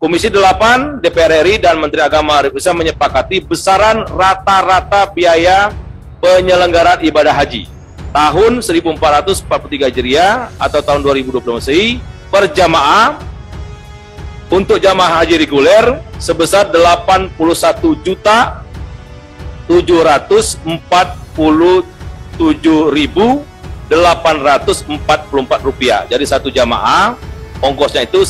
Komisi 8 DPR RI dan Menteri Agama Republik Indonesia menyepakati besaran rata-rata biaya penyelenggaraan ibadah haji tahun 1443 Hijriah atau tahun 2020 Masehi per jamaah untuk jamaah haji reguler sebesar 81.747.844 rupiah. Jadi satu jamaah ongkosnya itu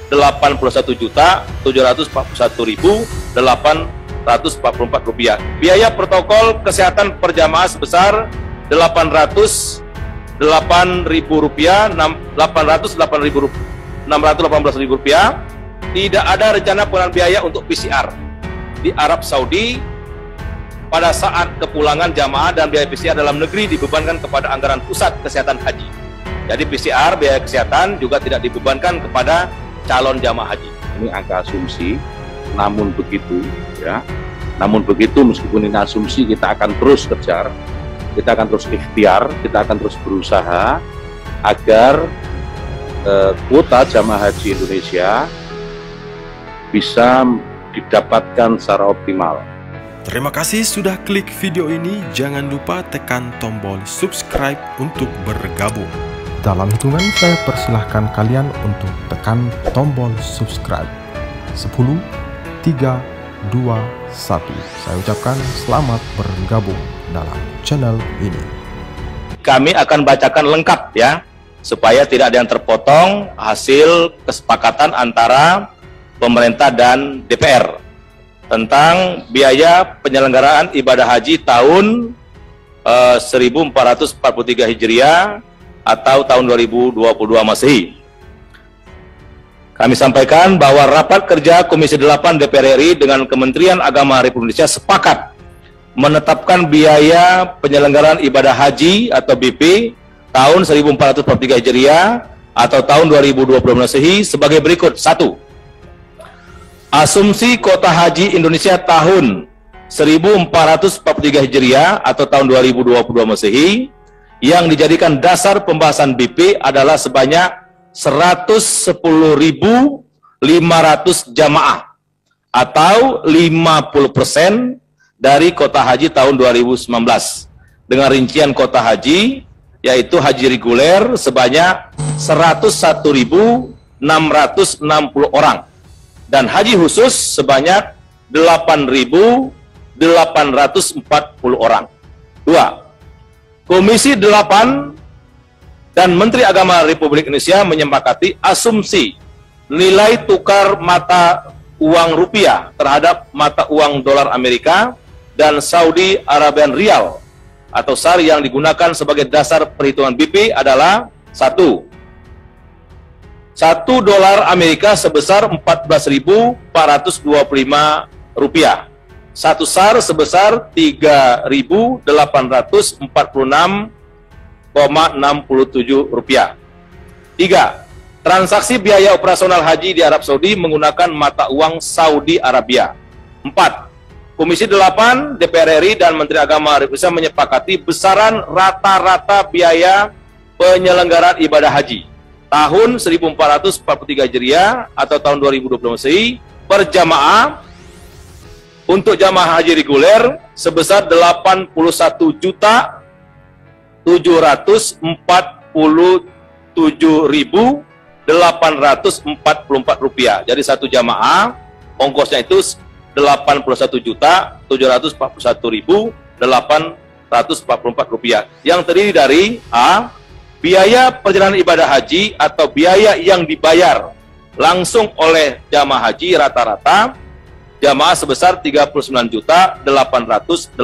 81.741.844 rupiah. Biaya protokol kesehatan per jamaah sebesar 808.000 rupiah, 618.000 rupiah. Tidak ada rencana pengeluaran biaya untuk PCR di Arab Saudi pada saat kepulangan jamaah, dan biaya PCR dalam negeri dibebankan kepada anggaran pusat kesehatan haji. Jadi PCR biaya kesehatan juga tidak dibebankan kepada calon jamaah haji. Ini angka asumsi, namun begitu ya. Namun begitu meskipun ini asumsi, kita akan terus kejar, kita akan terus ikhtiar, kita akan terus berusaha agar kuota jamaah haji Indonesia bisa didapatkan secara optimal. Terima kasih sudah klik video ini. Jangan lupa tekan tombol subscribe untuk bergabung. Dalam hitungan saya persilahkan kalian untuk tekan tombol subscribe. 10, 3, 2, 1. Saya ucapkan selamat bergabung dalam channel ini. Kami akan bacakan lengkap ya, supaya tidak ada yang terpotong hasil kesepakatan antara pemerintah dan DPR tentang biaya penyelenggaraan ibadah haji tahun 1443 Hijriah atau tahun 2022 Masehi. Kami sampaikan bahwa rapat kerja Komisi 8 DPR RI dengan Kementerian Agama Republik Indonesia sepakat menetapkan biaya penyelenggaraan ibadah haji atau BP tahun 1443 Hijriah atau tahun 2020 Masehi sebagai berikut. 1. Asumsi kuota haji Indonesia tahun 1443 Hijriah atau tahun 2022 Masehi yang dijadikan dasar pembahasan BP adalah sebanyak 110.500 jamaah atau 50% dari kuota haji tahun 2019, dengan rincian kuota haji yaitu haji reguler sebanyak 101.660 orang dan haji khusus sebanyak 8.840 orang. 2. Komisi 8 dan Menteri Agama Republik Indonesia menyepakati asumsi nilai tukar mata uang rupiah terhadap mata uang dolar Amerika dan Saudi Arabian Rial atau SAR yang digunakan sebagai dasar perhitungan BP adalah 1 dolar Amerika sebesar 14.425 rupiah, 1 SAR sebesar 3.846,67 rupiah. 3. Transaksi biaya operasional haji di Arab Saudi menggunakan mata uang Saudi Arabia. 4. Komisi 8 DPR RI dan Menteri Agama Republik Indonesia menyepakati besaran rata-rata biaya penyelenggaraan ibadah haji tahun 1443 Hijriah atau tahun 2020 Masehi per jamaah untuk jamaah haji reguler sebesar 81.747.844 rupiah. Jadi satu jamaah ongkosnya itu 81.741.844 rupiah, yang terdiri dari A. Biaya perjalanan ibadah haji atau biaya yang dibayar langsung oleh jamaah haji rata-rata jamaah sebesar 39.886.000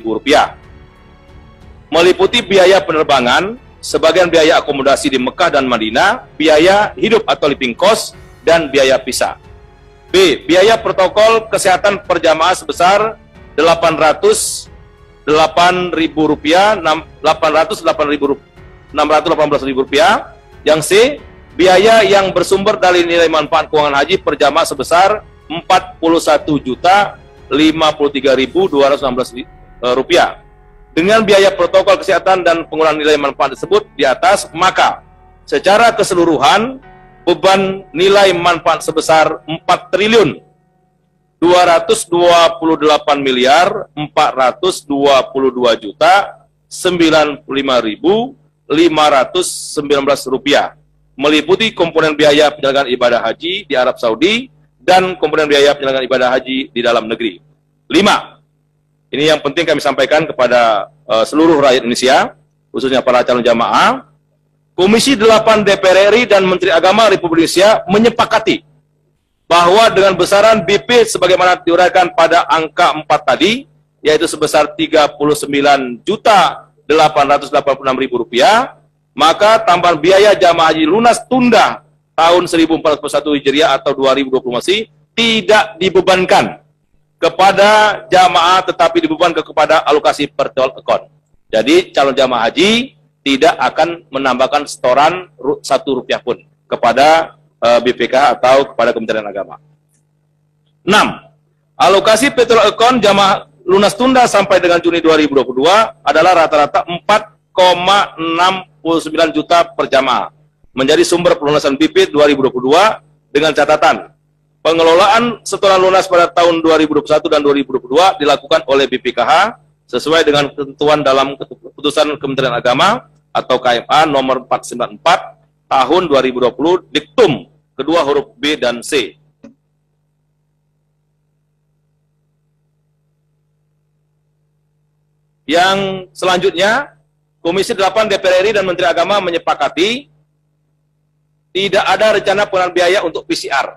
rupiah, meliputi biaya penerbangan, sebagian biaya akomodasi di Mekah dan Madinah, biaya hidup atau living cost, dan biaya visa. B. Biaya protokol kesehatan per jamaah sebesar 808.000 rupiah, 618.000 rupiah. Yang C. Biaya yang bersumber dari nilai manfaat keuangan haji per jamaah sebesar 41.053.216 rupiah. Dengan biaya protokol kesehatan dan pengurangan nilai manfaat tersebut di atas, maka secara keseluruhan beban nilai manfaat sebesar 4.228.422.095.519 rupiah, meliputi komponen biaya penyelenggaraan ibadah haji di Arab Saudi dan komponen biaya penyelenggaraan ibadah haji di dalam negeri. 5. Ini yang penting kami sampaikan kepada seluruh rakyat Indonesia, khususnya para calon jamaah. Komisi 8 DPR RI dan Menteri Agama Republik Indonesia menyepakati bahwa dengan besaran BP sebagaimana diuraikan pada angka 4 tadi, yaitu sebesar Rp39.886.000, maka tambahan biaya jamaah haji lunas tunda tahun 1441 Hijriah atau 2020 Masih tidak dibebankan kepada jamaah, tetapi dibebankan kepada alokasi virtual account. Jadi calon jamaah haji tidak akan menambahkan setoran Rp1 pun kepada BPK atau kepada Kementerian Agama. 6. Alokasi virtual account jamaah lunas tunda sampai dengan Juni 2022 adalah rata-rata 4,69 juta per jamaah, menjadi sumber pelunasan BP 2022 dengan catatan pengelolaan setoran lunas pada tahun 2021 dan 2022 dilakukan oleh BPKH sesuai dengan ketentuan dalam keputusan Kementerian Agama atau KMA nomor 494 tahun 2020 diktum kedua huruf B dan C. Yang selanjutnya, Komisi 8 DPR RI dan Menteri Agama menyepakati tidak ada rencana pengenalan biaya untuk PCR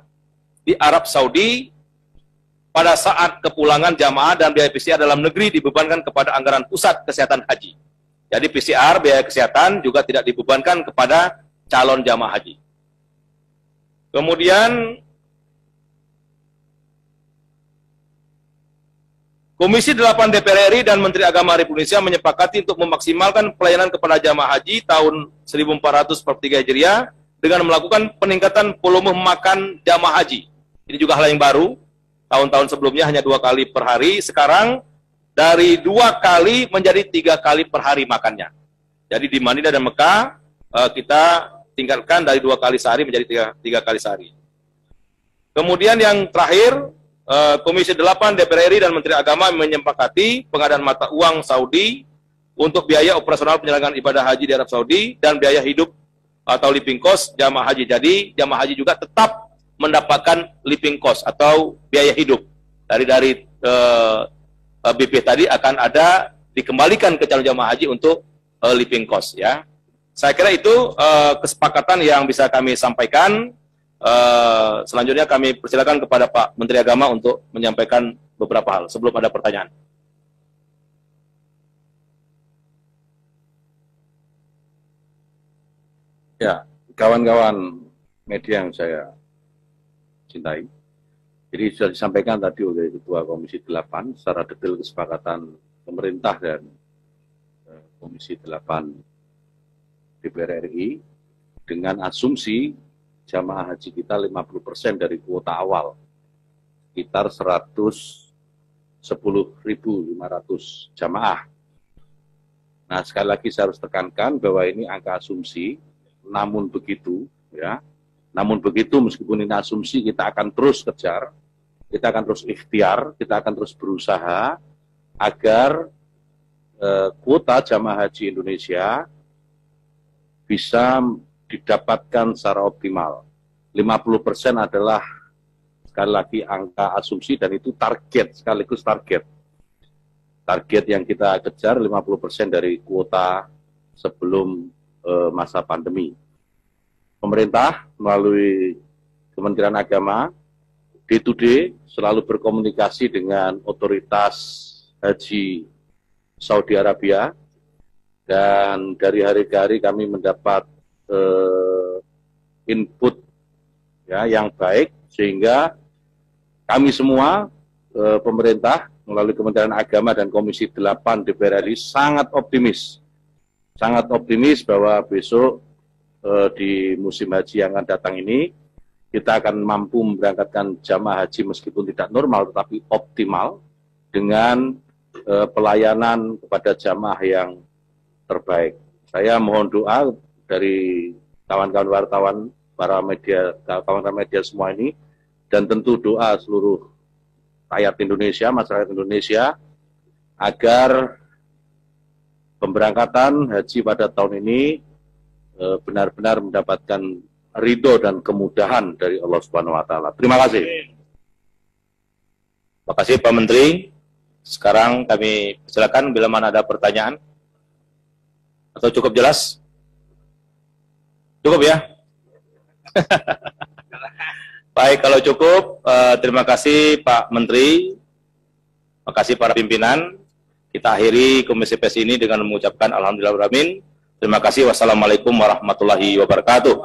di Arab Saudi pada saat kepulangan jamaah, dan biaya PCR dalam negeri dibebankan kepada anggaran pusat kesehatan haji. Jadi PCR, biaya kesehatan juga tidak dibebankan kepada calon jamaah haji. Kemudian Komisi 8 DPR RI dan Menteri Agama Republik Indonesia menyepakati untuk memaksimalkan pelayanan kepada jamaah haji tahun 1443 Hijriah dengan melakukan peningkatan volume makan jamaah haji. Ini juga hal yang baru. Tahun-tahun sebelumnya hanya 2 kali per hari, sekarang dari 2 kali menjadi 3 kali per hari makannya. Jadi di Madinah dan Mekah kita tingkatkan dari 2 kali sehari menjadi 3 kali sehari. Kemudian yang terakhir, Komisi 8 DPR RI dan Menteri Agama menyepakati pengadaan mata uang Saudi untuk biaya operasional penyelenggaraan ibadah haji di Arab Saudi dan biaya hidup atau living cost jamaah haji. Jadi jamaah haji juga tetap mendapatkan living cost atau biaya hidup dari BP tadi akan ada dikembalikan ke calon jamaah haji untuk living cost, ya. Saya kira itu kesepakatan yang bisa kami sampaikan. Selanjutnya kami persilakan kepada Pak Menteri Agama untuk menyampaikan beberapa hal sebelum ada pertanyaan. Ya, kawan-kawan media yang saya cintai. Jadi sudah disampaikan tadi oleh Ketua Komisi 8 secara detail kesepakatan pemerintah dan Komisi 8 DPR RI dengan asumsi jamaah haji kita 50% dari kuota awal, sekitar 110.500 jamaah. Nah, sekali lagi saya harus tekankan bahwa ini angka asumsi, namun begitu, ya. Namun begitu, meskipun ini asumsi, kita akan terus kejar, kita akan terus ikhtiar, kita akan terus berusaha agar kuota jamaah haji Indonesia bisa didapatkan secara optimal. 50% adalah sekali lagi angka asumsi dan itu target, sekaligus target. Target yang kita kejar 50% dari kuota sebelum masa pandemi. Pemerintah melalui Kementerian Agama, day-to-day selalu berkomunikasi dengan otoritas haji Saudi Arabia, dan dari hari ke hari kami mendapat input ya yang baik, sehingga kami semua pemerintah melalui Kementerian Agama dan Komisi 8 DPR RI sangat optimis bahwa besok di musim haji yang akan datang ini kita akan mampu memberangkatkan jamaah haji meskipun tidak normal tetapi optimal dengan pelayanan kepada jamaah yang terbaik. Saya mohon doa dari kawan-kawan wartawan para media, kawan-kawan media semua ini, dan tentu doa seluruh rakyat Indonesia, masyarakat Indonesia, agar pemberangkatan haji pada tahun ini benar-benar mendapatkan ridho dan kemudahan dari Allah Subhanahu wa Ta'ala. Terima kasih. Terima kasih Pak Menteri. Sekarang kami silakan bila mana ada pertanyaan. Atau cukup jelas? Cukup ya? Baik, kalau cukup, terima kasih Pak Menteri. Terima kasih para pimpinan. Kita akhiri Komisi PES ini dengan mengucapkan Alhamdulillahirrahmanirrahim. Terima kasih. Wassalamualaikum warahmatullahi wabarakatuh.